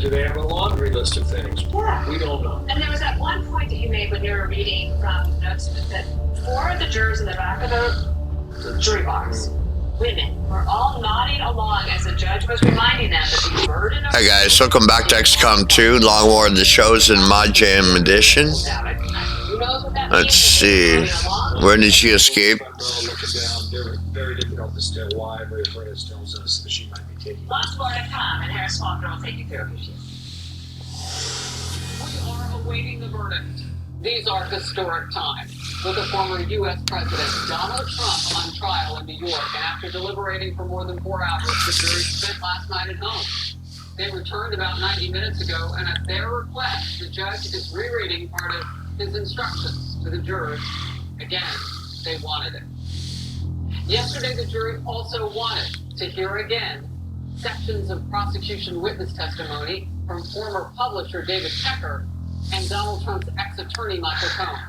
do they have a laundry list of things? Yeah. We don't know. And there was that one point that you made when you were reading from notes that 4 of the jurors in the back of the jury box, women, were all nodding along as the judge was reminding them that the burden of... Hey guys, welcome back to XCOM 2, Long War of the Chosen Mod Jam Edition. Let's see, where did she escape? Very difficult to still why Ray Freitas tells us that she might be taking. Lots more to come, and Harris Faulkner will take you through it. We are awaiting the verdict. These are historic times, with the former U.S. President Donald Trump on trial in New York, and after deliberating for more than 4 hours, the jury spent last night at home. They returned about 90 minutes ago, and at their request, the judge is rereading part of his instructions to the jurors. Again, they wanted it. Yesterday, the jury also wanted to hear again sections of prosecution witness testimony from former publisher David Pecker and Donald Trump's ex-attorney Michael Cohen.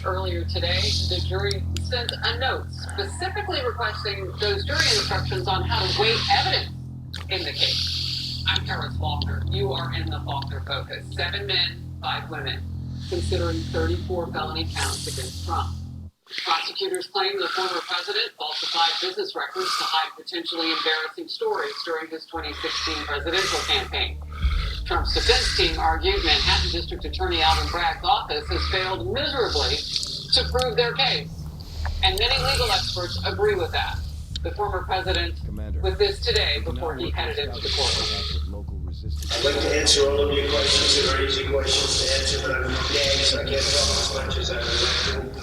Earlier today, the jury sent a note specifically requesting those jury instructions on how to weigh evidence in the case. I'm Harris Faulkner. You are in the Faulkner Focus. 7 men, 5 women, considering 34 felony counts against Trump. Prosecutors claim the former president falsified business records to hide potentially embarrassing stories during his 2016 presidential campaign. Trump's defense team argued Manhattan District Attorney Alvin Bragg's office has failed miserably to prove their case. And many legal experts agree with that. The former president with this today before he headed into the courtroom. I'd like to answer all of your questions. They're easy questions to answer, but I'm gagged, so I can't talk as much as I would like to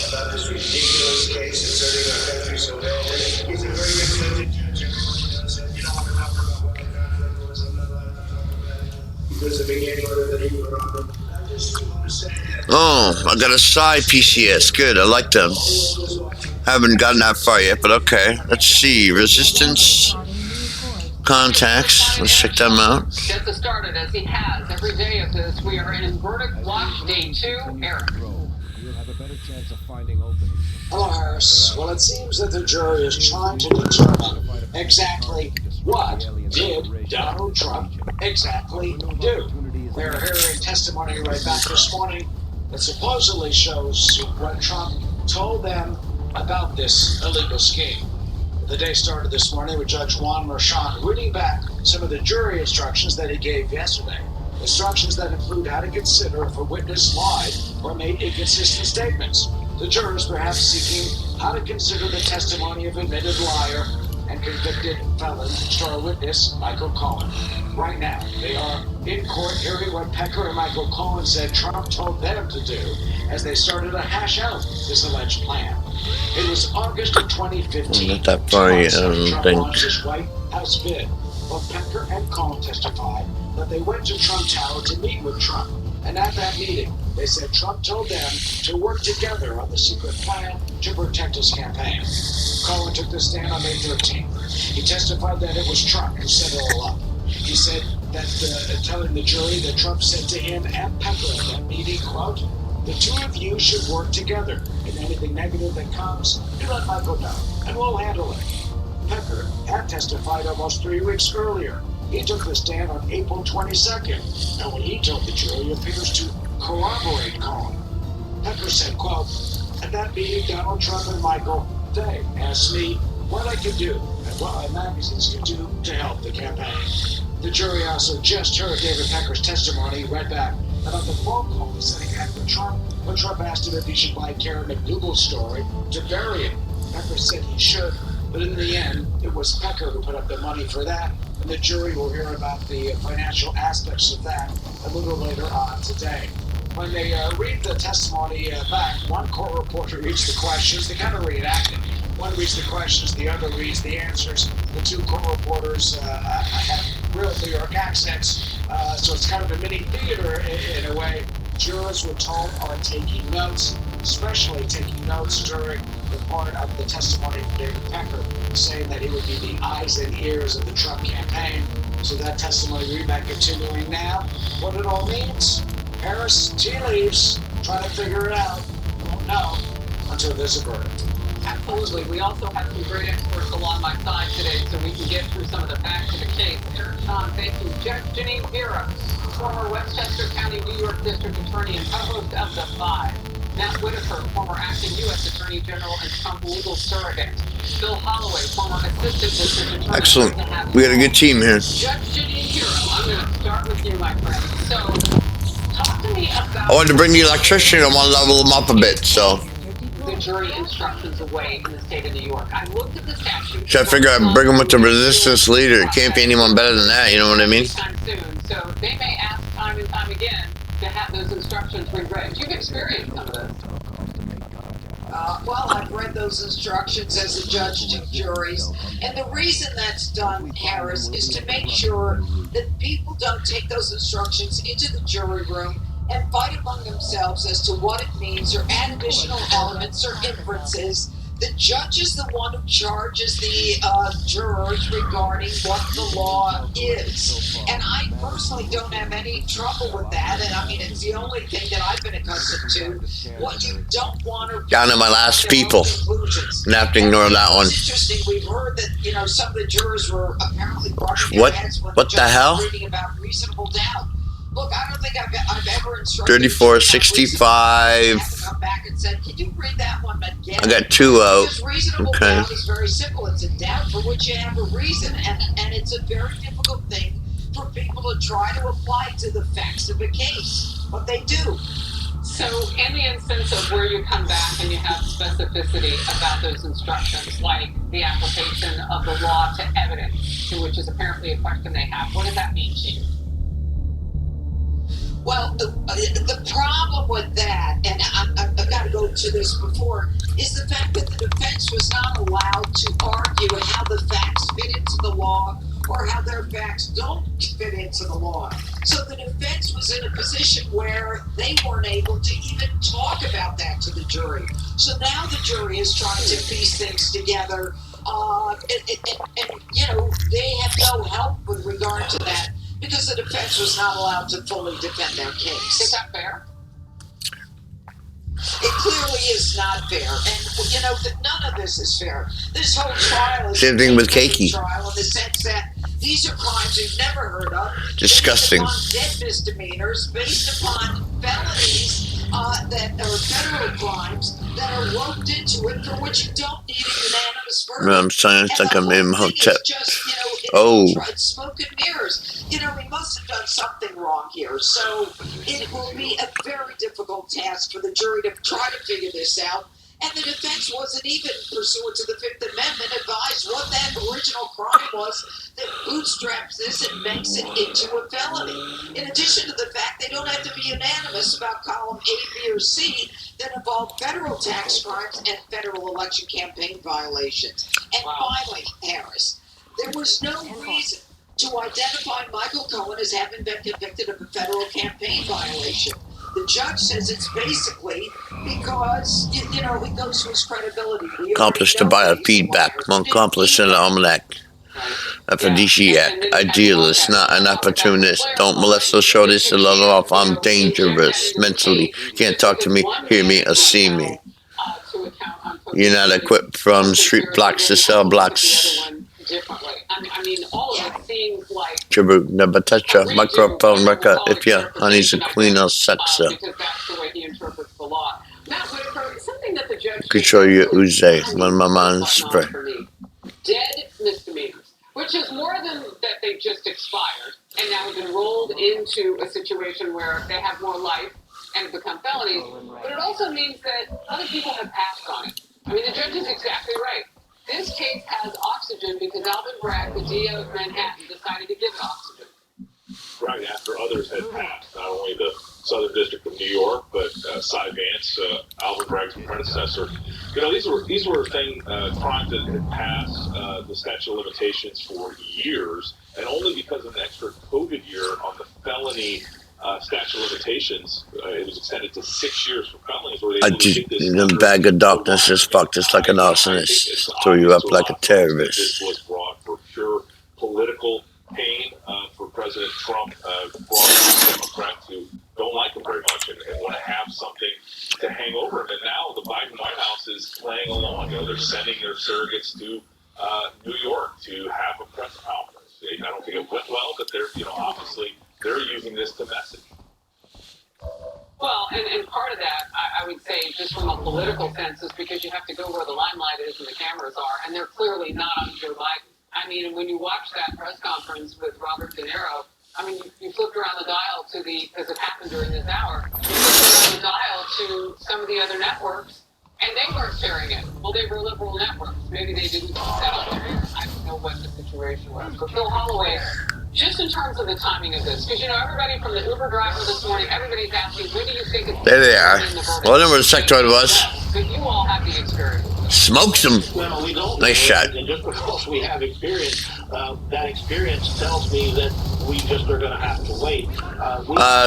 about this ridiculous case concerning our country so badly. He's a very respected judge. Everyone said you don't want to talk about what the conflict was. I'm not allowed to talk about it because the beginning of the new problem. I just want to say that. Oh, I got a side PCS. Good, I like them. Haven't gotten that far yet, but okay. Let's see. Resistance. Contacts. Let's check them out. Gets us started as he has every day of this. We are in verdict watch day 2. Eric. Hello, Harris. Well, it seems that the jury is trying to determine exactly what did Donald Trump exactly do. They're hearing testimony right back this morning that supposedly shows what Trump told them about this illegal scheme. The day started this morning with Judge Juan Merchan reading back some of the jury instructions that he gave yesterday. Instructions that include how to consider if a witness lied or made inconsistent statements. The jurors perhaps seeking how to consider the testimony of admitted liar and convicted felon star witness Michael Cohen. Right now, they are in court hearing what Pecker and Michael Cohen said Trump told them to do as they started to hash out this alleged plan. It was August of 2015. Not that far yet, I don't Trump think. launched his White House bid. Both Pecker and Cohen testified that they went to Trump Tower to meet with Trump. And at that meeting, they said Trump told them to work together on the secret plan to protect his campaign. Cohen took the stand on May 13th. He testified that it was Trump who set it all up. He said that, telling the jury that Trump said to him and Pecker at that meeting, quote, "The two of you should work together. And anything negative that comes, you let Michael know, and we'll handle it." Pecker had testified almost 3 weeks earlier. He took the stand on April 22nd, and what he told the jury appears to corroborate Cohen. Pecker said, quote, "At that meeting, Donald Trump and Michael, they asked me what I could do and what my magazines could do to help the campaign." The jury also just heard David Pecker's testimony read back about the phone call that he had with Trump when Trump asked him if he should buy Karen McDougal's story to bury him. Pecker said he should, but in the end, it was Pecker who put up the money for that, and the jury will hear about the financial aspects of that a little later on today. When they read the testimony back, one court reporter reads the questions. They kind of reenact it. One reads the questions, the other reads the answers. The two court reporters have real New York accents, so it's kind of a mini theater in a way. Jurors, we're told, are taking notes, especially taking notes during the part of the testimony from David Pecker, saying that he would be the eyes and ears of the Trump campaign. So that testimony readback continuing now. What it all means? Harris, tea leaves, trying to figure it out. Won't know until there's a verdict. Absolutely. We also have some great experts along my side today so we can get through some of the facts of the case. Thank you. Judge Janine Vera, former Westchester County, New York District Attorney and co-host of The Five. Matt Whitaker, former acting U.S. Attorney General and Trump legal surrogate. Bill Holloway, former Assistant District Attorney. Excellent. We got a good team here. Judge Janine Vera, I'm going to start with you, my friend. So, talk to me about... I wanted to bring the electrician. I want to level them up a bit, so... the jury instructions away in the state of New York. I looked at the statute. So I figure I'd bring them with the resistance leader. It can't be anyone better than that, you know what I mean? Soon. So they may ask time and time again to have those instructions reread. You've experienced some of this. Well, I've read those instructions as a judge to juries, and the reason that's done, Harris, is to make sure that people don't take those instructions into the jury room and fight among themselves as to what it means or add additional elements or inferences. The judge is the one who charges the jurors regarding what the law is. And I personally don't have any trouble with that. And I mean, it's the only thing that I've been accustomed to. What you don't want to... Down to my last people. And I have to ignore that one. It's interesting. We've heard that, you know, some of the jurors were apparently brushing What? their heads when What the the judge hell? was reading about reasonable doubt. Look, I don't think I've ever instructed 34, 65. come back and said, can you read that one again? I got 2 out. Because reasonable Okay. doubt is very simple. It's a doubt for which you have a reason, and it's a very difficult thing for people to try to apply to the facts of a case. But they do. So in the instance of where you come back and you have specificity about those instructions, like the application of the law to evidence, which is apparently a question they have, what does that mean to you? Well, the problem with that, and I've got to go to this before, is the fact that the defense was not allowed to argue how the facts fit into the law or how their facts don't fit into the law. So the defense was in a position where they weren't able to even talk about that to the jury. So now the jury is trying to piece things together, and you know, they have no help with regard to that, because the defense was not allowed to fully defend their case. Is that fair? It clearly is not fair, and you know that none of this is fair. This whole trial is Same thing with Keiki. trial in the sense that these are crimes we've never heard of. Disgusting. Based upon dead misdemeanors, based upon felonies that are federal crimes that are roped into it, for which you don't need a unanimous verdict. No, I'm saying it's And like the I'm in whole thing Hotep. is just, you know, Oh. it's smoke and mirrors. You know, we must have done something wrong here. So it will be a very difficult task for the jury to try to figure this out. And the defense wasn't even, pursuant to the Fifth Amendment, advised what that original crime was that bootstraps this and makes it into a felony. In addition to the fact they don't have to be unanimous about column A, B, or C that involve federal tax crimes and federal election campaign violations. And finally, Harris, there was no reason to identify Michael Cohen as having been convicted of a federal campaign violation. The judge says it's basically because, you know, it goes to his credibility. Accomplished to buy a feedback. Accomplished in the almanac. Aphrodisiac. Idealist, not an opportunist. Don't molest or show this to love off. I'm dangerous. Mentally. Can't talk to me, hear me, or see me. You're not equipped from street blocks to cell blocks. I mean, all of it seems like... Tribute, never touch a microphone record. If your honey's a queen, I'll sex her. Because that's the way he interprets the law. Matt Whitaker, something that the judge... Could show you Uze, when my mind's free. Dead misdemeanors, which is more than that they just expired and now have been rolled into a situation where they have more life and have become felonies, but it also means that other people have passed on it. I mean, the judge is exactly right. This case has oxygen because Alvin Bragg, the DA of Manhattan, decided to give it oxygen. Right after others had passed, not only the Southern District of New York, but Cy Vance, Alvin Bragg's predecessor. You know, these were crimes that had passed the statute of limitations for years, and only because of an extra COVID year on the felony statute of limitations, it was extended to 6 years for felonies. I did, the bag of darkness just fucked us like an arsonist. Throw you up like a terrorist. This was brought for pure political pain for President Trump, brought Democrats who don't like him very much and want to have something to hang over him. And now the Biden White House is playing along. You know, they're sending their surrogates to New York to have a press conference. I don't think it went well, but they're, you know, obviously they're using this to message. Well, and part of that, I would say, just from a political sense, is because you have to go where the limelight is and the cameras are, and they're clearly not on Joe Biden. I mean, when you watch that press conference with Robert De Niro, I mean, you flipped around the dial to the, because it happened during this hour, you flipped around the dial to some of the other networks, and they weren't sharing it. Well, they were liberal networks. Maybe they didn't put that out there. I don't know what the situation was. But Phil Holloway, just in terms of the timing of this, because, you know, everybody from the Uber driver this morning, everybody's asking, when do you think it's There they are. Well, then where the sectoid was. But you all have the experience. Smokes him. Well, we don't. Nice shot. And just because we have experience, that experience tells me that we just are going to have to wait.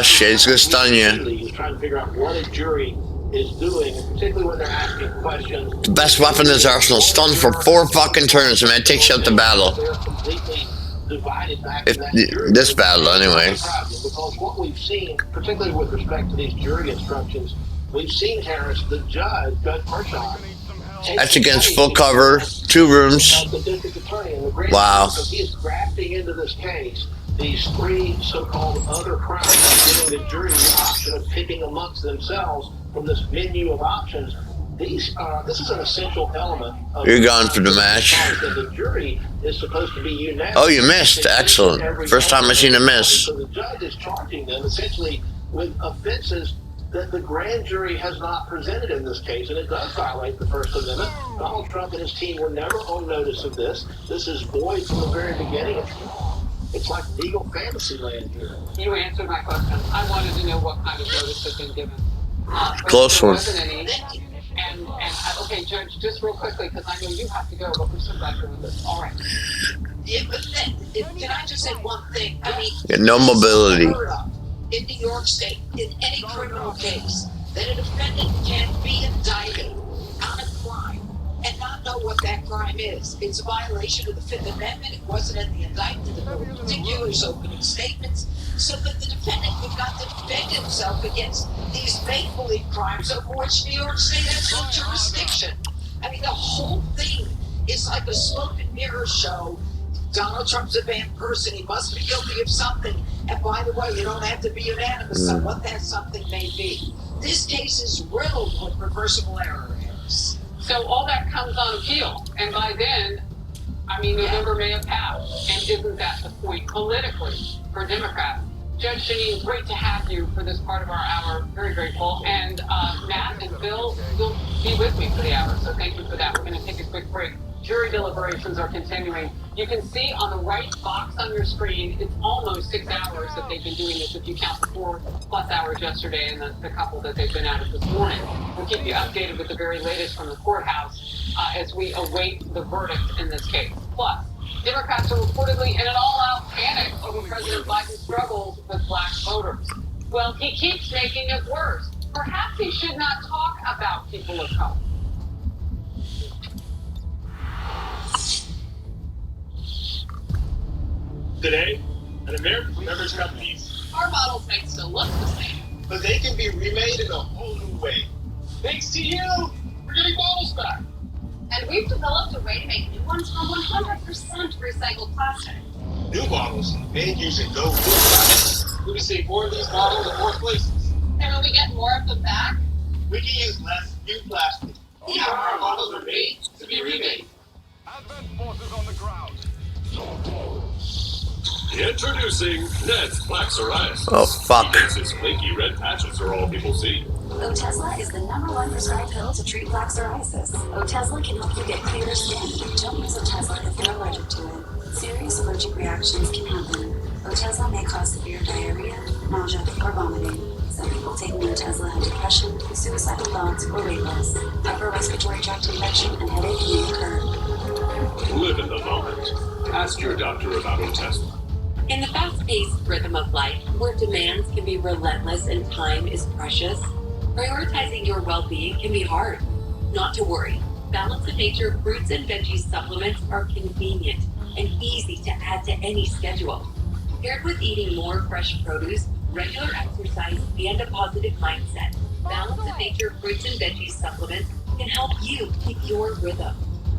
Shit, it's going to stun you. He's trying to figure out what a jury is doing, particularly when they're asking questions. The best weapon in his arsenal. Stun for 4 fucking turns, man. Takes you out the battle. They're completely divided back If to that jury. this battle, anyway. Because what we've seen, particularly with respect to these jury instructions, we've seen Harris, the judge, Judge Mershon, That's against full cover, 2 rooms. the district attorney and the grand Wow. jury, because he is grafting into this case these 3 so-called other crimes, giving the jury the option of picking amongst themselves from this menu of options. This is an essential element of You're gone for the match. that the jury is supposed to be unanimous. Oh, you missed. Excellent. First time I seen a miss. So the judge is charging them essentially with offenses that the grand jury has not presented in this case, and it does violate the First Amendment. Donald Trump and his team were never on notice of this. This is void from the very beginning. It's like legal fantasy land here. You answered my question. I wanted to know what kind of notice had been given. Close one. Okay, Judge, just real quickly, because I know you have to go, but we're so glad you're with us. All right. Yeah, but can I just say one thing? I mean, Yeah, no mobility. In New York State, in any criminal case, that a defendant can be indicted on a crime and not know what that crime is. It's a violation of the Fifth Amendment. It wasn't in the indictment, there were particulars, opening statements, so that the defendant could not defend himself against these make-believe crimes over which New York State has no jurisdiction. I mean, the whole thing is like a smoke and mirror show. Donald Trump's a bad person. He must be guilty of something. And by the way, you don't have to be unanimous on what that something may be. This case is riddled with reversible error, Harris. So all that comes on appeal, and by then, I mean, November may have passed, and isn't that the point politically for Democrats? Judge Janine, great to have you for this part of our hour. Very grateful. And Matt and Bill will be with me for the hour, so thank you for that. We're going to take a quick break. Jury deliberations are continuing. You can see on the right box on your screen, it's almost 6 hours that they've been doing this if you count the 4+ hours yesterday and the couple that they've been at it this morning. We'll keep you updated with the very latest from the courthouse as we await the verdict in this case. Plus, Democrats are reportedly in an all-out panic over President Biden's struggles with black voters. Well, he keeps making it worse. Perhaps he should not talk about people of color. Today, an American remembers companies. Our models might still look the same, But they can be remade in a whole new way. Thanks to you, we're getting bottles back. And we've developed a way to make new ones from 100% recycled plastic. New bottles made using no food plastic. We can save more of these bottles in more places. And when we get more of them back, We can use less new plastic. Our bottles are made to be remade. Advent forces on the ground. Introducing Ned's Black Psoriasis. Oh, fuck. Its flaky red patches are all people see. Otezla is the #1 prescribed pill to treat plaque psoriasis. Otezla can help you get clearer skin. Don't use Otezla if you're allergic to it. Serious allergic reactions can happen. Otezla may cause severe diarrhea, nausea, or vomiting. Some people taking Otezla have depression, suicidal thoughts, or weight loss. Upper respiratory tract infection and headache may occur. Live in the moment. Ask your doctor about Otezla. In the fast-paced rhythm of life, where demands can be relentless and time is precious, prioritizing your well-being can be hard. Not to worry. Balance of Nature fruits and veggies supplements are convenient and easy to add to any schedule. Paired with eating more fresh produce, regular exercise, and a positive mindset, Balance of Nature fruits and veggies supplements can help you keep your rhythm.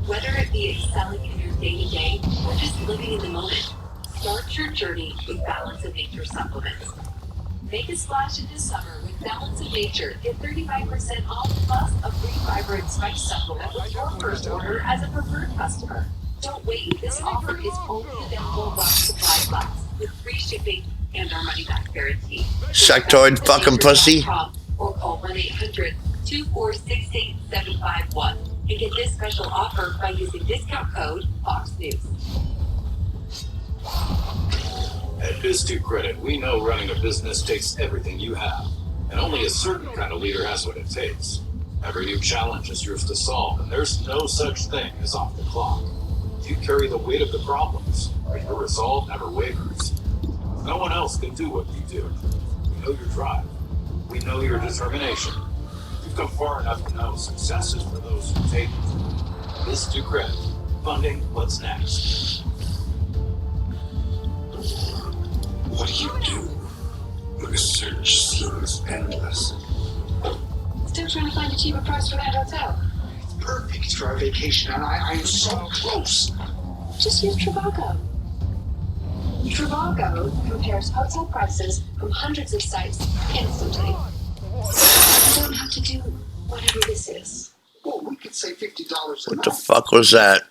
Whether it be excelling in your day-to-day or just living in the moment, start your journey with Balance of Nature supplements. Make a splash in this summer with Balance of Nature. Get 35% off plus a free fiber and spice supplement with your first order as a preferred customer. Don't wait. This offer is only available while supplies last with free shipping and our money-back guarantee. Sectoid fucking pussy. Or call 1-800-246-8751 and get this special offer by using discount code Fox News. At Biz2 Credit, we know running a business takes everything you have, and only a certain kind of leader has what it takes. Every new challenge is yours to solve, and there's no such thing as off the clock. You carry the weight of the problems, but your resolve never wavers. No one else can do what you do. We know your drive. We know your determination. You've come far enough to know success is for those who take it. Biz2 Credit. Funding what's next. What do you do when the search seems endless? Still trying to find a cheaper price for that hotel. It's perfect for our vacation, and I'm so close. Just use Trivago. Trivago compares hotel prices from hundreds of sites instantly. You don't have to do whatever this is. Well, we could say $50 a What night. the fuck was that?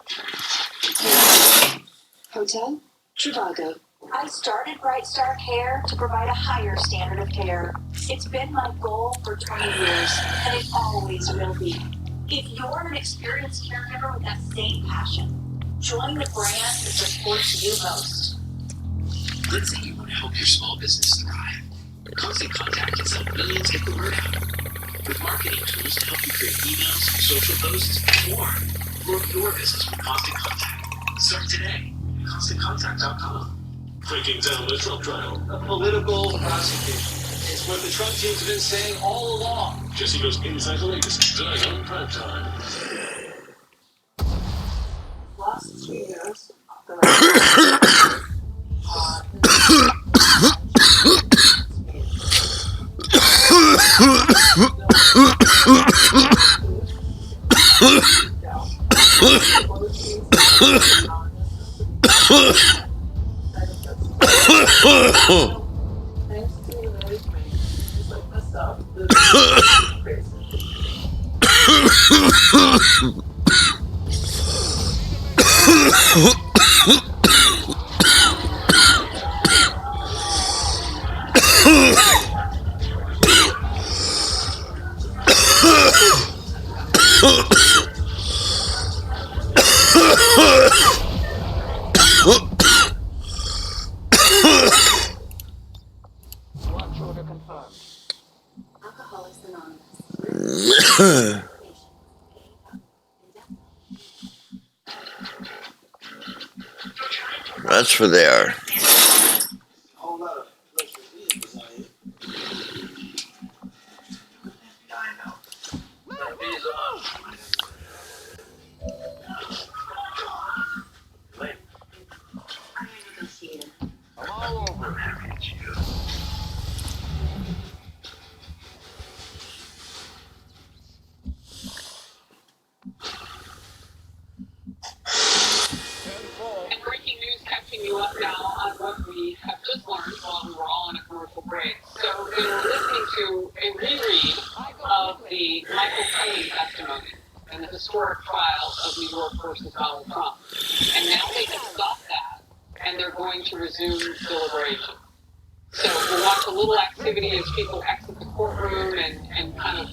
Hotel Trivago. I started Bright Star Care to provide a higher standard of care. It's been my goal for 20 years, and it always will be. If you're an experienced caregiver with that same passion, join the brand that supports you most. Let's say you want to help your small business thrive. Constant Contact can help millions get the word out. With marketing tools to help you create emails, social posts, and more. Grow your business with Constant Contact. Start today. ConstantContact.com. Breaking down the Trump trial. A political prosecution. It's what the Trump team's been saying all along. Jesse goes inside the latest. Tonight on Primetime. Last 3 years, That's for there. And breaking news catching you up now on what we have just learned while we were all on a commercial break. So we were listening to a reread of the Michael Cohen testimony in the historic trial of New York versus Donald Trump. And now they have stopped that, and they're going to resume deliberation. So we'll watch a little activity as people exit the courtroom and kind of,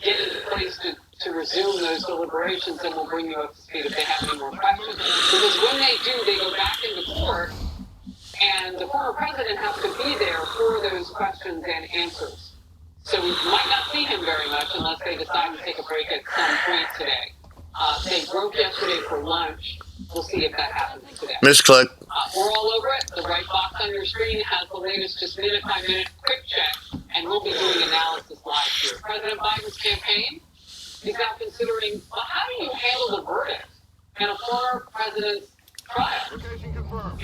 get into place to resume those deliberations, and we'll bring you up to speed if they have any more questions. Because when they do, they go back into court, and the former president has to be there for those questions and answers. So we might not see him very much unless they decide to take a break at some point today. They broke yesterday for lunch. We'll see if that happens today. Misclick. We're all over it. The right box on your screen has the latest, just minute by minute quick check, and we'll be doing analysis live here. President Biden's campaign is now considering, well, how do you handle the verdict in a former president's trial?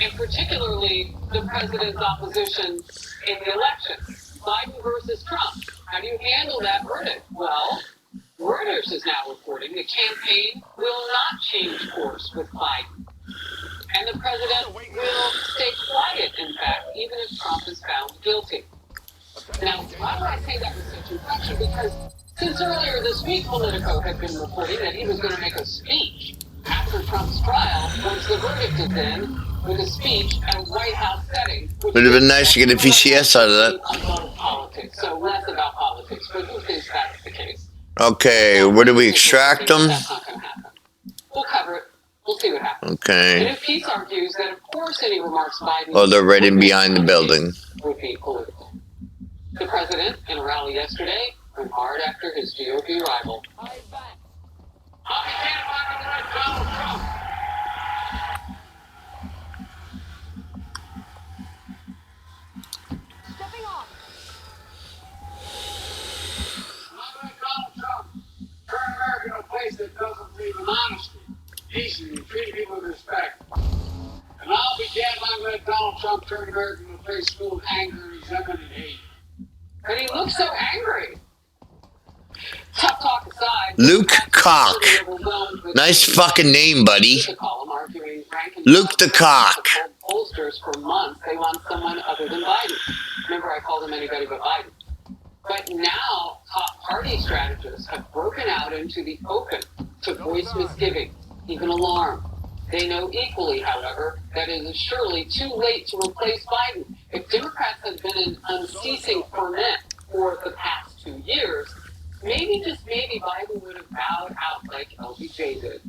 And particularly the president's opposition in the election. Biden versus Trump. How do you handle that verdict? Well, Reuters is now reporting the campaign will not change course with Biden. And the president will stay quiet, in fact, even if Trump is found guilty. Now, why would I say that with such inflection? Because since earlier this week, Politico had been reporting that he was going to make a speech after Trump's trial, once the verdict is in, with a speech at a White House setting. Would have been nice to get a PCS out of that. Above politics, so less about politics, but who thinks that's the case? Okay, where do we extract them? That's not going to happen. We'll cover it. We'll see what happens. Okay. And if Peace argues that, of course, any remarks Biden... Oh, they're right in behind the building. ...would be political. The president, in a rally yesterday, went hard after his GOP rival. I can't find Donald Trump. Stepping off. I'm like Donald Trump. Turn America into a place that doesn't believe in honesty, decency, and treating people with respect. And I'll be damned if I'm let Donald Trump turn America into a place full of anger, resentment, and hate. But he looks so angry. Tough talk aside, Luke Cock. Nice fucking name, buddy. Luke the Cock. Pollsters for months, they want someone other than Biden. Remember, I called him anybody but Biden. But now, top party strategists have broken out into the open to voice misgiving, even alarm. They know equally, however, that it is surely too late to replace Biden. If Democrats have been in unceasing ferment for the past 2 years, maybe, just maybe, Biden would have bowed out like LBJ did.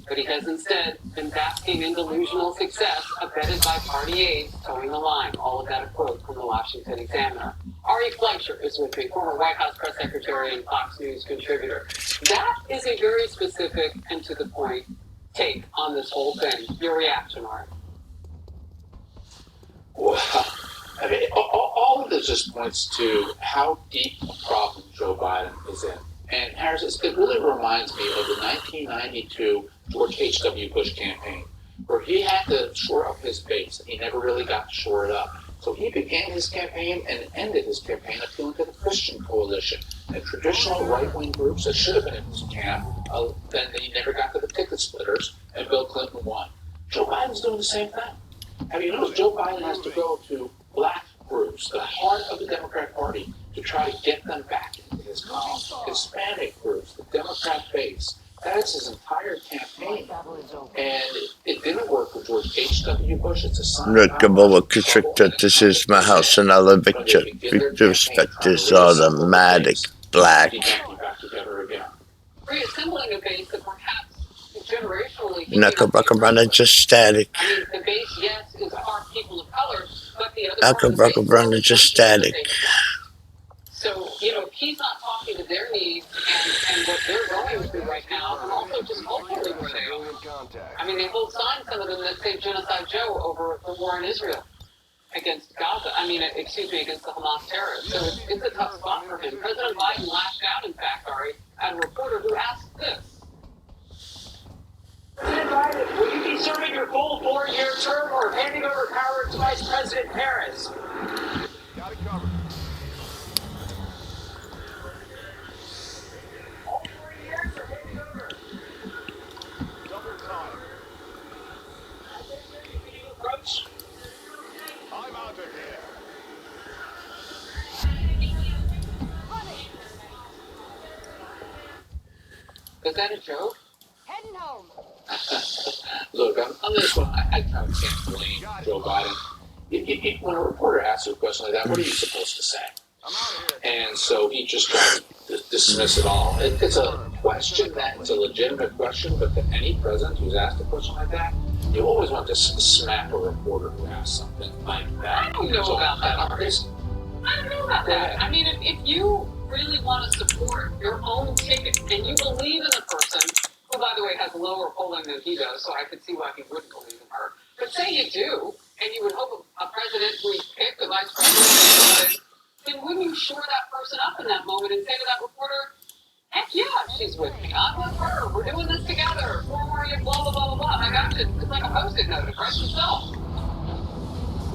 But he has instead been basking in delusional success, abetted by party aides towing the line. All of that a quote from the Washington Examiner. Ari Fleischer is with me, former White House press secretary and Fox News contributor. That is a very specific and to the point take on this whole thing. Your reaction, Ari? Well, I mean, all of this just points to how deep a problem Joe Biden is in. And Harris, it really reminds me of the 1992 George H.W. Bush campaign, where he had to shore up his base, and he never really got to shore it up. So he began his campaign and ended his campaign appealing to the Christian coalition and traditional right-wing groups that should have been in his camp. Then he never got to the ticket splitters, and Bill Clinton won. Joe Biden's doing the same thing. Have you noticed Joe Biden has to go to black groups, the heart of the Democrat Party, to try to get them back into his cause? Hispanic groups, the Democrat base. That's his entire campaign. And it didn't work for George H.W. Bush. It's a sign This is my house and I'll evict you. Respect is automatic. Black. Reassembling a base that perhaps generationally... Knuckle just static. I mean, the base, yes, is our people of color, but the other... Knuckle just static. So, you know, if he's not talking to their needs and what they're going through right now, and also just culturally where they are. I mean, they hold signs, some of them, that say Genocide Joe over the war in Israel against Gaza. Against the Hamas terrorists. So it's a tough spot for him. President Biden lashed out, in fact, Ari, at a reporter who asked this. President Biden, will you be serving your full 4-year term or handing over power to Vice President Harris? Got it covered. I'm out of here. Was that a joke? Heading home. Look, on this one, I kind of can't blame Joe Biden. When a reporter asks a question like that, what are you supposed to say? And so he just tries to dismiss it all. It's a question it's a legitimate question, but to any president who's asked a question like that, you always want to smack a reporter who asks something like that. I don't know about that, Ari. I don't know about that. I mean, if you really want to support your own ticket and you believe in the person, who, by the way, has lower polling than he does, so I could see why he wouldn't believe in her. But say you do, and you would hope a president who you picked, the vice president, then wouldn't you shore that person up in that moment and say to that reporter, heck yeah, she's with me. I'm with her. We're doing this together. Former you, blah, blah, blah, blah, blah. I got you. It's like a Post-it note. Impress yourself.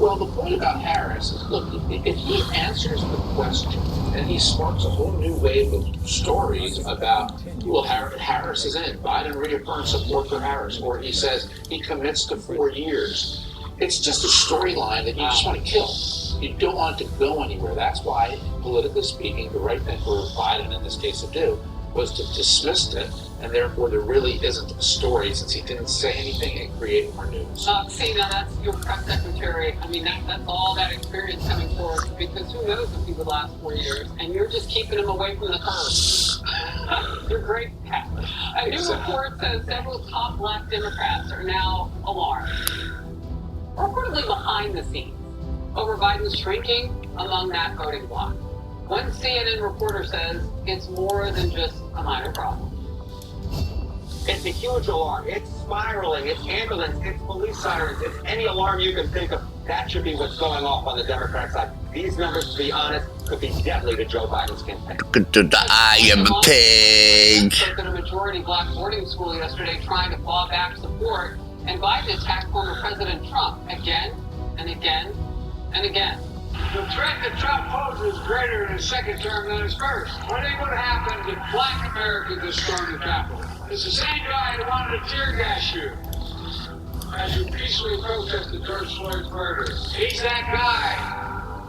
Well, the point about Harris is, look, if he answers the question and he sparks a whole new wave of stories about, well, Harris is in, Biden reaffirms support for Harris, or he says he commits to 4 years. It's just a storyline that you just want to kill. You don't want it to go anywhere. That's why, politically speaking, the right thing for Biden in this case to do was to dismiss it, and therefore there really isn't a story since he didn't say anything and create more news. See, now that's your press secretary. I mean, that's all that experience coming forward, because who knows if he would last 4 years, and you're just keeping him away from the curve. You're great, Pat. A new report says several top left Democrats are now alarmed, reportedly behind the scenes, over Biden's shrinking among that voting bloc. One CNN reporter says it's more than just a minor problem. It's a huge alarm. It's spiraling. It's ambulance. It's police sirens. It's any alarm you can think of. That should be what's going off on the Democrat side. These numbers, to be honest, could be deadly to Joe Biden's campaign. I am a pig. Spoke at a majority black boarding school yesterday trying to claw back support, and Biden attacked former President Trump again and again and again. The threat that Trump poses is greater in his second term than his first. What ain't gonna happen if black Americans that stormed the Capitol? It's the same guy who wanted to tear gas you as you peacefully protested George Floyd's murder. He's that guy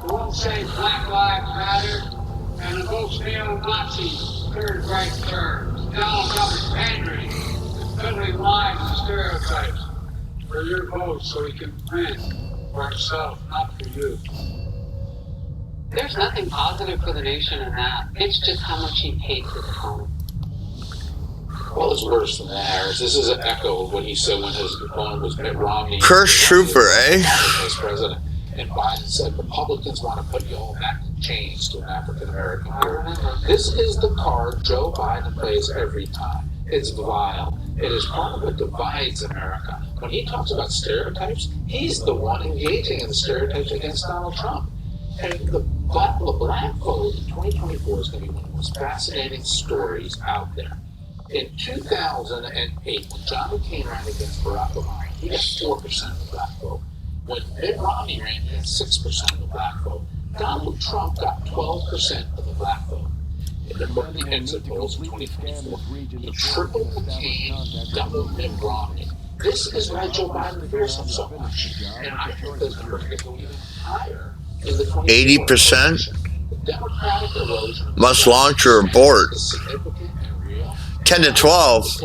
who won't say Black Lives Matter and invokes neo-Nazi third right terms. Donald Trump is pandering and peddling lies and stereotypes for your vote so he can win for himself, not for you. There's nothing positive for the nation in that. It's just how much he hates his opponent. Well, it's worse than that, Harris. This is an echo of what he said when his opponent was Mitt Romney. Cursed trooper, eh? Vice president. And Biden said Republicans want to put you all back in chains to an African American group. This is the card Joe Biden plays every time. It's vile. It is part of what divides America. When he talks about stereotypes, he's the one engaging in the stereotypes against Donald Trump. And the black vote in 2024 is going to be one of the most fascinating stories out there. In 2008, when John McCain ran against Barack Obama, he got 4% of the black vote. When Mitt Romney ran, he had 6% of the black vote. Donald Trump got 12% of the black vote. In the Bernie exit polls in 2024, he tripled McCain, doubled Mitt Romney. This is why Joe Biden fears him so much. And I think those numbers could go even higher. 80%? Must launch or abort. 10 to 12.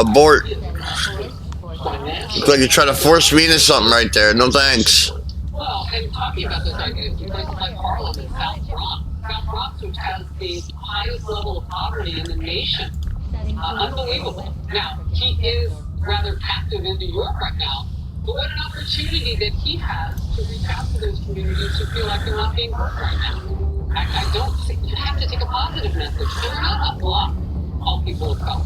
Abort. Looks like you're trying to force me into something right there. No thanks. Well, and talking about this argument, in places like Harlem and South Bronx, which has the highest level of poverty in the nation. Unbelievable. Now, he is rather captive in New York right now, but what an opportunity that he has to reach out to those communities who feel like they're not being heard right now. I don't think you have to take a positive message. They're not a block, all people of color.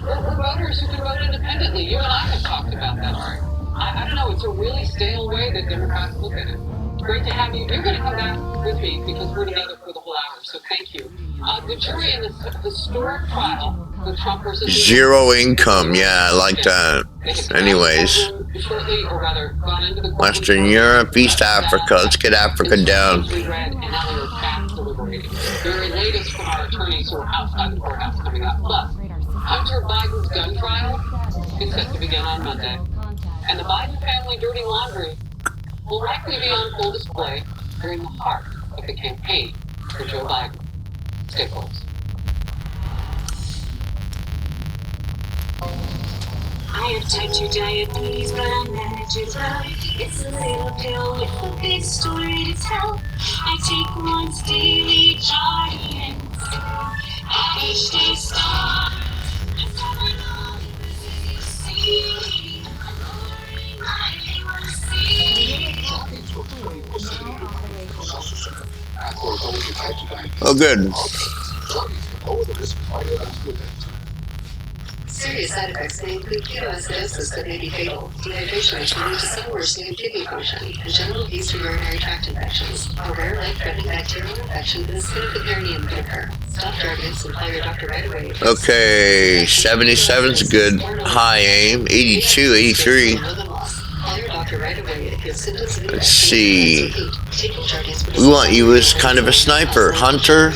We're voters who can vote independently. You and I have talked about that, Art. I don't know, it's a really stale way that Democrats look at it. Great to have you. You're going to come back with me because we're together for the whole hour, so thank you. The jury in this historic trial, the Trump versus... Zero income, yeah, I like that. Anyways. Western Europe, East Africa. Let's get Africa down. Very latest from our attorneys who are outside the courthouse coming up. Plus, Hunter Biden's gun trial is set to begin on Monday. And the Biden family dirty laundry will likely be on full display during the heart of the campaign for Joe Biden. Stay close. I have type 2 diabetes, but I manage it well. It's a little pill with a big story to tell. I take once daily, Jardians. I stay strong. I'm coming on. You see, I'm lowering my A1C. Oh, good. Serious side effects may include ketoacidosis that may be fatal, dehydration which may lead to some worsening of kidney function, congenital yeast or urinary tract infections, a rare life-threatening bacterial infection in the skin of the perineum can occur. Stop drug use and call your doctor right away. Okay, 77's good high aim. 82, 83. Call your doctor block it right away. It gets sentenced to Let's see. We want you as kind of a sniper, hunter.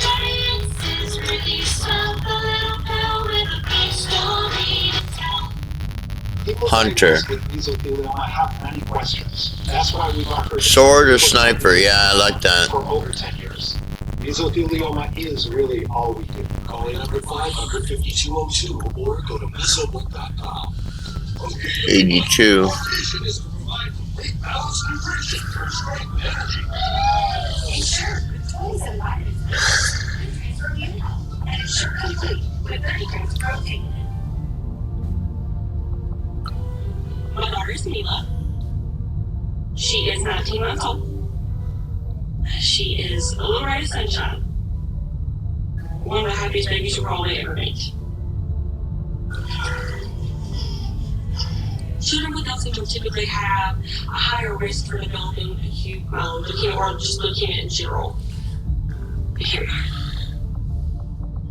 Hunter. Have many questions. That's why we've offered Sword or sniper? Yeah, I like that. for over 10 years. Mesothelioma is really all we do. Call 800-500-5202 or go to mesobook.com. 82. Foundation is to provide complete balance nutrition for strength and energy. Hey, sure. It's always a vitamin. Transfer you and it's sure complete with 30 grams of protein. My daughter's Mila. She is 19 months old. She is a little ray of sunshine. One of the happiest babies you'll probably ever meet. Children with Down syndrome typically have a higher risk for developing acute leukemia or just leukemia in general. Here.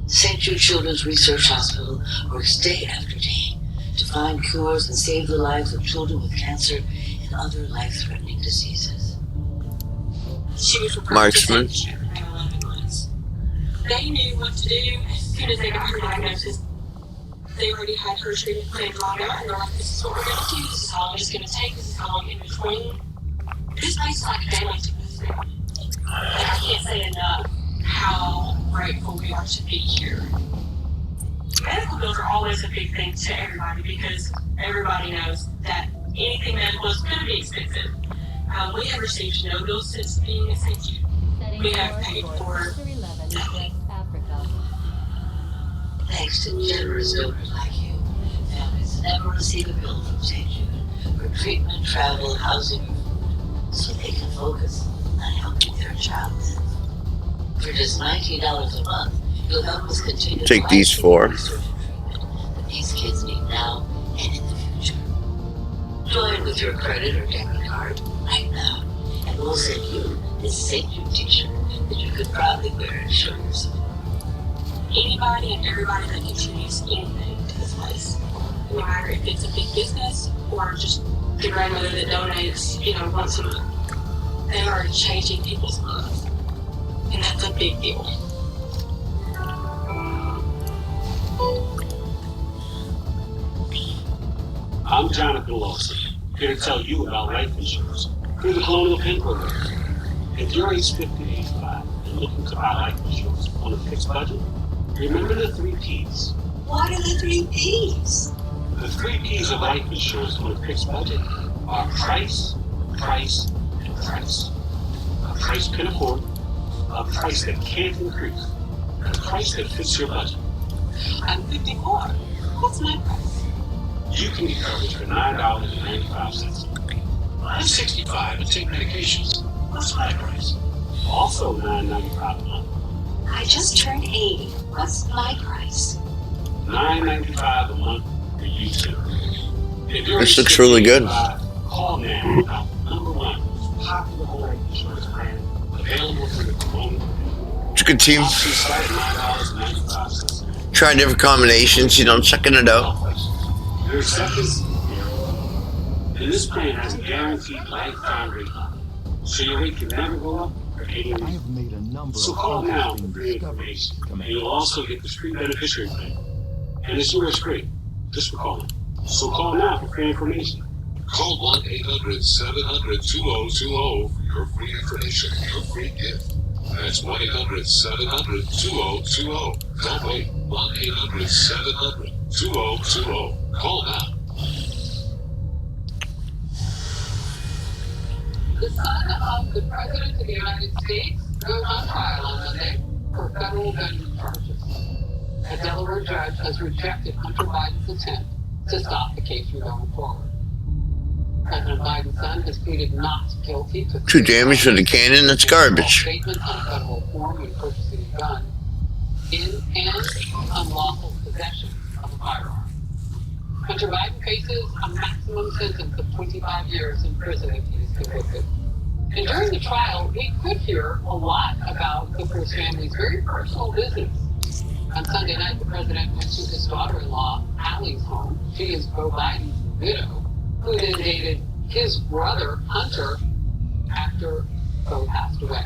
St. Jude Children's Research Hospital works day after day to find cures and save the lives of children with cancer and other life-threatening diseases. She was referred Marksman. to St. Jude for 11 months. They knew what to do as soon as they got her diagnosis. They already had her treatment plan drawn out, and they're like, this is what we're going to do, this is how long it's going to take, this is how long in between. This place is like a family to us now. And I can't say enough how grateful we are to be here. Medical bills are always a big thing to everybody because everybody knows that anything medical is going to be expensive. We have received no bills since being at St. Jude. We have paid for nothing. Thanks to generous donors like you, families never receive a bill from St. Jude for treatment, travel, housing, or food, so they can focus on helping their child live. For just $19 a month, you'll help us continue Take these four. research and treatment that these kids need now and in the future. Join with your credit or debit card right now, and we'll send you this St. Jude t-shirt that you could proudly wear and show your support. Anybody and everybody that contributes anything to this place, no matter if it's a big business or just the grandmother that donates, once a month, they are changing people's lives. And that's a big deal. I'm Jonathan Lawson, here to tell you about life insurance through the Colonial Penn Program. If you're age 50 to 85 and looking to buy life insurance on a fixed budget, remember the 3 Ps. What are the 3 Ps? The 3 Ps of life insurance on a fixed budget are price, price, and price. A price you can afford, a price that can't increase, a price that fits your budget. I'm 54. What's my price? You can get coverage for $9.95. I'm 65 and take medications. What's my price? Also $9.95 a month. I just turned 80. What's my price? $9.95 a month for you too. If you're This looks really good. Call now about number 1 most popular whole life insurance plan available through the Colonial. It's a good team. $9.95. Try different combinations, checking it out. Your acceptance, and this plan has a guaranteed lifetime rate, so your rate can never go up for 80 years. So call now for free information, and you'll also get the free beneficiary plan. And it's yours free, just for calling. So call now for free information. Call 1-800-700-2020 for your free information and your free gift. That's 1-800-700-2020. Don't wait. 1-800-700-2020. Call now. The son of the President of the United States goes on trial on Monday for federal gun charges. A Delaware judge has rejected Hunter Biden's attempt to stop the case from going forward. President Biden's son has pleaded not guilty to 2 damage for the cannon, that's garbage. statements on federal form when purchasing a gun in and unlawful possession of a firearm. Hunter Biden faces a maximum sentence of 25 years in prison if he is convicted. And during the trial, we could hear a lot about the Cruz family's very personal business. On Sunday night, the president went to his daughter-in-law, Allie's home. She is Joe Biden's widow, who then dated his brother, Hunter, after Bo passed away.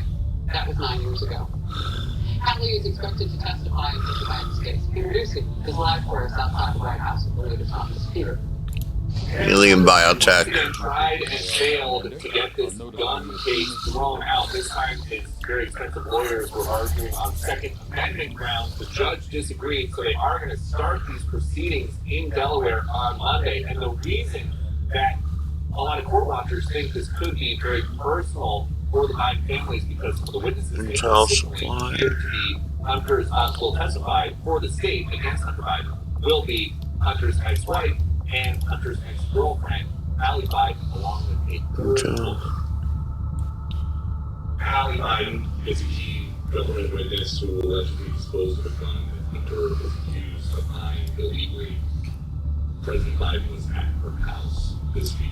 That was 9 years ago. Hallie is expected to testify in Mr. Biden's case. Peter Ducey is live for us outside the White House with the latest on this. Peter. Alien biotech. Tried and failed to get this gun case thrown out. This time, his very expensive lawyers were arguing on Second Amendment grounds. The judge disagreed, so they are going to start these proceedings in Delaware on Monday. And the reason that a lot of court watchers think this could be very personal for the Biden families because the witnesses appear to be Hunter's will testify for the state against Hunter Biden will be Hunter's ex-wife and Hunter's ex-girlfriend, Hallie Biden, along with a third woman. Hallie Biden is a key government witness who allegedly disposed of a gun that Hunter was accused of buying illegally. President Biden was at her house this week.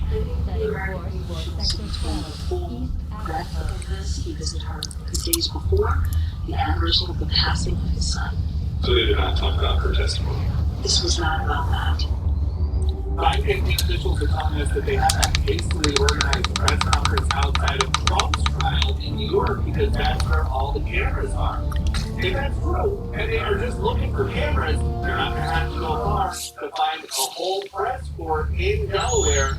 He visited her because days before the anniversary of the passing of his son. So they did not talk about her testimony. This was not about that. Biden campaign officials are telling us that they have to hastily organize a press conference outside of Trump's trial in New York because that's where all the cameras are. If that's true, and they are just looking for cameras, they're not going to have to go far to find a whole press corps in Delaware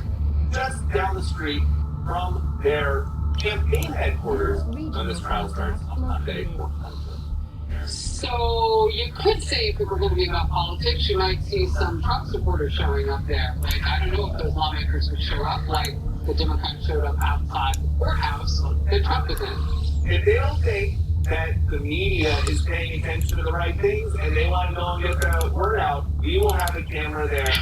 just down the street from their campaign headquarters when this trial starts on Monday. So you could say if it were going to be about politics, you might see some Trump supporters showing up there. Like, I don't know if those lawmakers would show up like the Democrats showed up outside the courthouse that Trump was in. If they don't think that the media is paying attention to the right things and they want to go and get the word out, we will have a camera there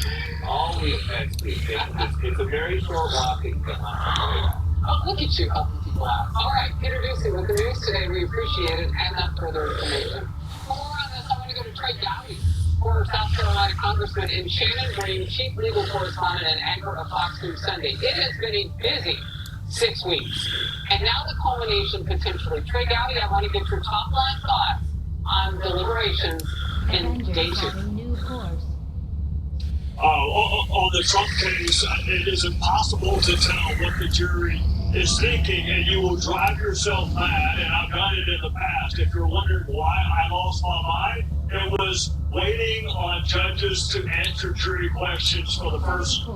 all week next week. It's a very short walk and get on. Oh, look at you helping people out. All right, Peter Ducey with the news today. We appreciate it and that further information. For more on this, I want to go to Trey Gowdy, former South Carolina Congressman, and Shannon Green, chief legal correspondent and anchor of Fox News Sunday. It has been a busy 6 weeks. And now the culmination potentially. Trey Gowdy, I want to get your top line thoughts on deliberations in day 2. On the Trump case, it is impossible to tell what the jury is thinking, and you will drive yourself mad, and I've done it in the past. If you're wondering why I lost my mind, it was waiting on judges to answer jury questions for the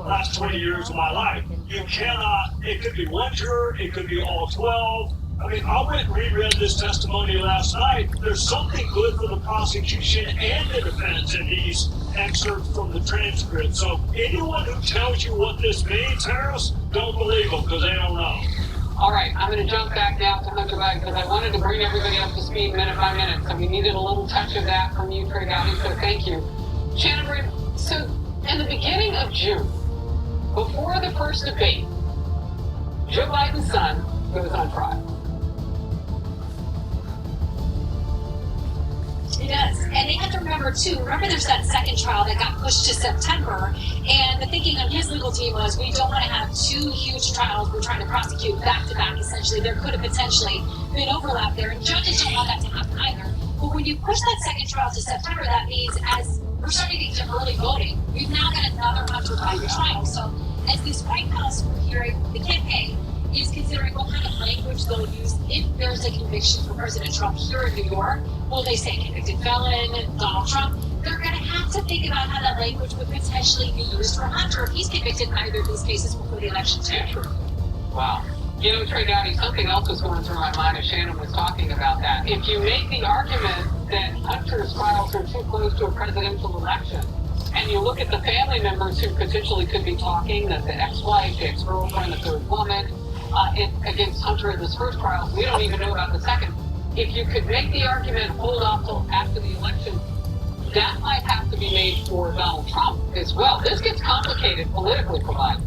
last 20 years of my life. You cannot, it could be one juror, it could be all 12. I mean, I went and reread this testimony last night. There's something good for the prosecution and the defense in these excerpts from the transcript. So anyone who tells you what this means, Harris, don't believe them because they don't know. All right, I'm going to jump back now to Hunter Biden because I wanted to bring everybody up to speed minute by minute. So we needed a little touch of that from you, Trey Gowdy, so thank you. Shannon Green, so in the beginning of June, before the first debate, Joe Biden's son goes on trial. It does. And they have to remember, too, there's that second trial that got pushed to September. And the thinking on his legal team was we don't want to have 2 huge trials we're trying to prosecute back-to-back, essentially. There could have potentially been overlap there. And judges don't want that to happen either. But when you push that second trial to September, that means as we're starting to get to early voting, we've now got another Hunter Biden trial. So as this White House, we're hearing the campaign is considering what kind of language they'll use if there's a conviction for President Trump here in New York. Will they say convicted felon, Donald Trump? They're going to have to think about how that language would potentially be used for Hunter if he's convicted in either of these cases before the election too. Wow. You know, Trey Gowdy, something else was going through my mind as Shannon was talking about that. If you make the argument that Hunter's trials are too close to a presidential election, and you look at the family members who potentially could be talking, that the ex-wife, the ex-girlfriend, the third woman, against Hunter in this first trial, we don't even know about the second. If you could make the argument, hold off till after the election, that might have to be made for Donald Trump as well. This gets complicated politically for Biden.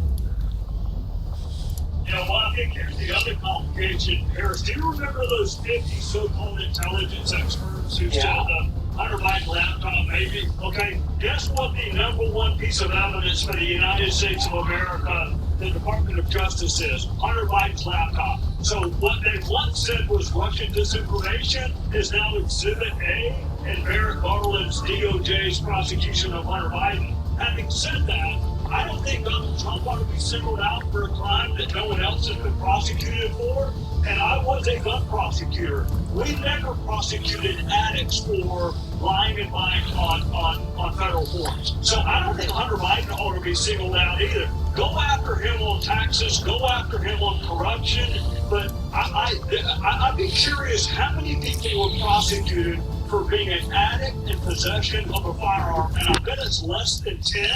You know what, I think here's the other complication, Harris. Do you remember those 50 so-called intelligence experts who said the Hunter Biden laptop maybe? Okay, guess what the number one piece of evidence for the United States of America, the Department of Justice is? Hunter Biden's laptop. So what they once said was Russian disinformation is now Exhibit A in Merrick Garland's DOJ's prosecution of Hunter Biden. Having said that, I don't think Donald Trump ought to be singled out for a crime that no one else has been prosecuted for. And I was a gun prosecutor. We never prosecuted addicts for lying and buying on federal forms. So I don't think Hunter Biden ought to be singled out either. Go after him on taxes. Go after him on corruption. But I'd be curious how many people were prosecuted for being an addict in possession of a firearm, and I bet it's less than 10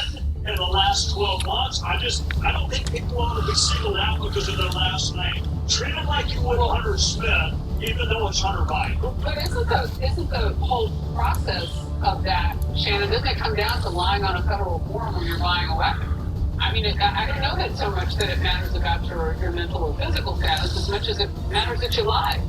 in the last 12 months. I don't think people ought to be singled out because of their last name. Treat it like you would Hunter Smith, even though it's Hunter Biden. But isn't the whole process of that, Shannon, doesn't it come down to lying on a federal form when you're buying a weapon? I mean, I don't know that so much that it matters about your mental or physical status as much as it matters that you lie.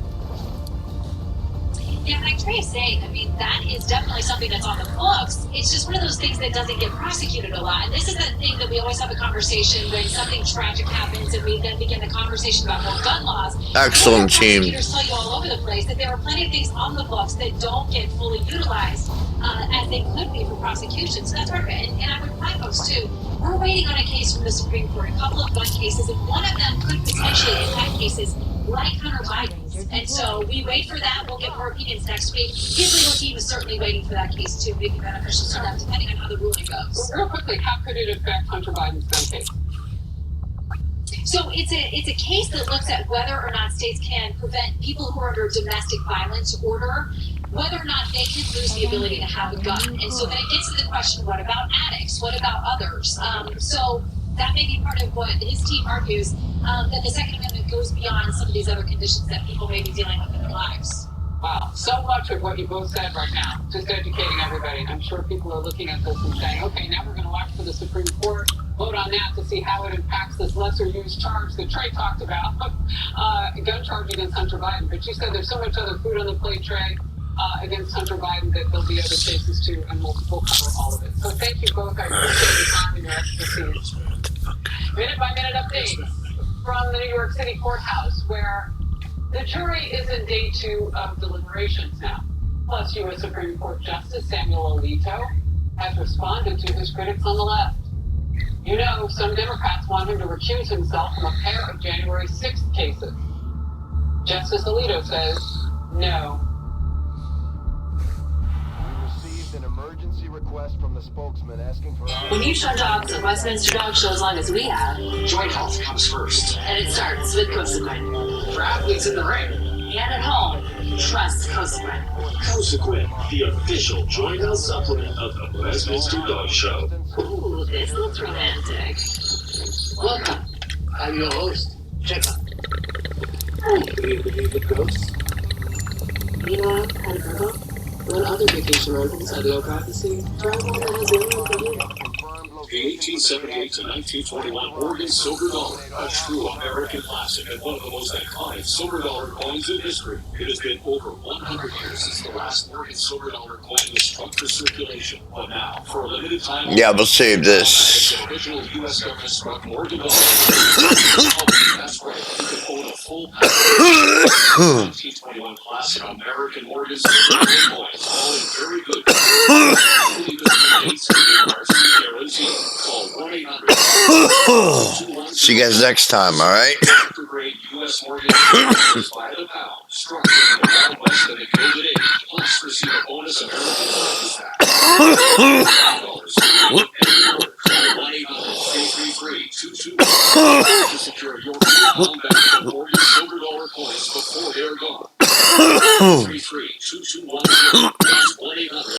Yeah, like Trey is saying, I mean, that is definitely something that's on the books. It's just one of those things that doesn't get prosecuted a lot. And this is the thing that we always have a conversation when something tragic happens and we then begin the conversation about more gun laws. Excellent team. Prosecutors tell you all over the place that there are plenty of things on the books that don't get fully utilized as they could be for prosecution. So that's part of it. And I would remind folks, too, we're waiting on a case from the Supreme Court, a couple of gun cases, and one of them could potentially impact cases like Hunter Biden's. And so we wait for that. We'll get more opinions next week. His legal team is certainly waiting for that case too. Maybe beneficial to them, depending on how the ruling goes. Real quickly, how could it affect Hunter Biden's gun case? So it's a case that looks at whether or not states can prevent people who are under domestic violence order, whether or not they can lose the ability to have a gun. And so then it gets to the question, what about addicts? What about others? So that may be part of what his team argues, that the Second Amendment goes beyond some of these other conditions that people may be dealing with in their lives. Wow, so much of what you both said right now, just educating everybody. I'm sure people are looking at this and saying, okay, now we're going to watch for the Supreme Court, vote on that to see how it impacts this lesser used charge that Trey talked about, gun charge against Hunter Biden. But you said there's so much other food on the plate, Trey, against Hunter Biden that there'll be other cases too, and we'll cover all of it. So thank you both. I appreciate your time and your expertise. Minute-by-minute updates from the New York City courthouse, where the jury is in day 2 of deliberations now. Plus, U.S. Supreme Court Justice Samuel Alito has responded to his critics on the left. You know, some Democrats want him to recuse himself from a pair of January 6th cases. Justice Alito says, no. An emergency request from the spokesman asking for When you show dogs at Westminster Dog Show as long as we have, Joint health comes first. and it starts with Cosequin. For athletes in the ring. And at home, trust Cosequin. Cosequin, the official joint health supplement of the Westminster Dog Show. Ooh, this looks romantic. Welcome. I'm your host, Checkup. Do you believe in ghosts? Meanwhile, at Virgo, one other vacation rental inside the privacy, travel that has no one for you. The 1878 to 1921 Oregon Silver Dollar, a true American classic and one of the most iconic silver dollar coins in history. It has been over 100 years since the last Oregon Silver Dollar coin was struck for circulation. But now, for a limited time, Yeah, we'll save this. the original U.S. government struck Oregon dollar. That's right, you can own a full pack of 1921 classic American Oregon Silver Dollar coins, all in very good guarantee. Call 1-800. See you guys next time, alright? Grade U.S. Mortgage by the pound, structured in the Wild West and the Gilded Age. Plus, receive a bonus American bonus tax. $1-800-333-2211 to secure your pound bank of Morgan Silver Dollar coins before they're gone. 333-2210.